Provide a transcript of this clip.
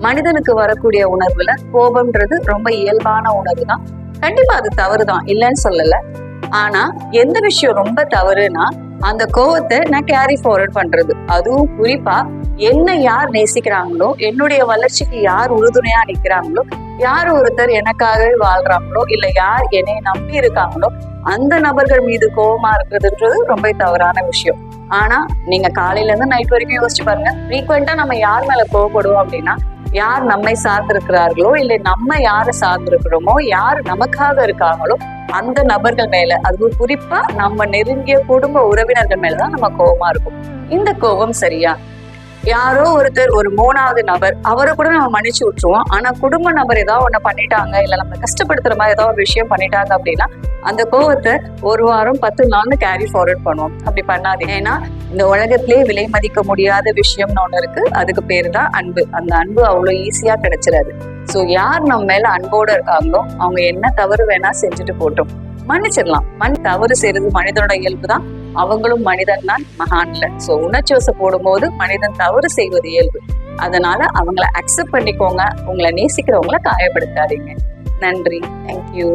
மனிதனுக்கு வரக்கூடிய உணர்வுல கோபம்ன்றது ரொம்ப இயல்பான உணர்வு தான். கண்டிப்பா அது தவறுதான், இல்லைன்னு சொல்லல. ஆனா எந்த விஷயம் ரொம்ப தவறுனா அந்த கோவத்தை நான் கேரி ஃபார்வர்ட் பண்றது. அதுவும் குறிப்பா என்ன யார் நேசிக்கிறாங்களோ, என்னுடைய வளர்ச்சிக்கு யார் உறுதுணையா நிக்கிறாங்களோ, யார் ஒருத்தர் எனக்காகவே வாழ்றாங்களோ, இல்ல யார் என்னை நம்பி இருக்காங்களோ அந்த நபர்கள் மீது கோபமா இருக்கிறதுன்றது ரொம்ப தவறான விஷயம். ஆனா நீங்க காலையில இருந்து நைட் வரைக்கும் யோசிச்சு பாருங்க, ஃப்ரீக்வெண்டா நம்ம யார் மேல கோவப்படுவோம் அப்படின்னா, யார் நம்மை சார்ந்திருக்கிறார்களோ, இல்லை நம்ம யாரை சார்ந்திருக்கிறோமோ, யார் நமக்காக இருக்காங்களோ அந்த நபர்கள் மேல, அதுவும் குறிப்பா நம்ம நெருங்கிய குடும்ப உறவினர்கள் மேலதான் நம்ம கோபமா இருக்கும். இந்த கோபம் சரியா? யாரோ ஒருத்தர், ஒரு 3வது நபர், அவரை கூட நம்ம மன்னிச்சு விட்டுருவோம். ஆனா குடும்ப நபர் ஏதாவது ஒண்ணு பண்ணிட்டாங்க, இல்ல நம்ம கஷ்டப்படுத்துற மாதிரி ஏதாவது ஒரு விஷயம் பண்ணிட்டாங்க அப்படின்னா அந்த கோவத்தை 1 வாரம் 10 நாள்னு கேரி ஃபார்வர்ட் பண்ணுவோம். அப்படி பண்ணாதீங்க. ஏன்னா இந்த உலகத்திலே விலை மதிக்க முடியாத விஷயம்னு ஒண்ணு இருக்கு. அதுக்கு பேரு தான் அன்பு. அந்த அன்பு அவ்வளவு ஈஸியா கிடைச்சிடாது. சோ யார் நம்ம மேல அன்போட இருக்காங்களோ அவங்க என்ன தவறு வேணா செஞ்சுட்டு போட்டோம், மன்னிச்சிடலாம். தவறு செய்யறது மனிதனோட இயல்பு தான். அவங்களும் மனிதன் தான், மகான்ல. சோ உணர்ச்சி வசப்படும் போது மனிதன் தவறு செய்வது இயல்பு. அதனால அவங்கள அக்செப்ட் பண்ணிக்கோங்க. உங்களை நேசிக்கிறவங்கள காயப்படுத்தாதீங்க. நன்றி. தேங்க்யூ.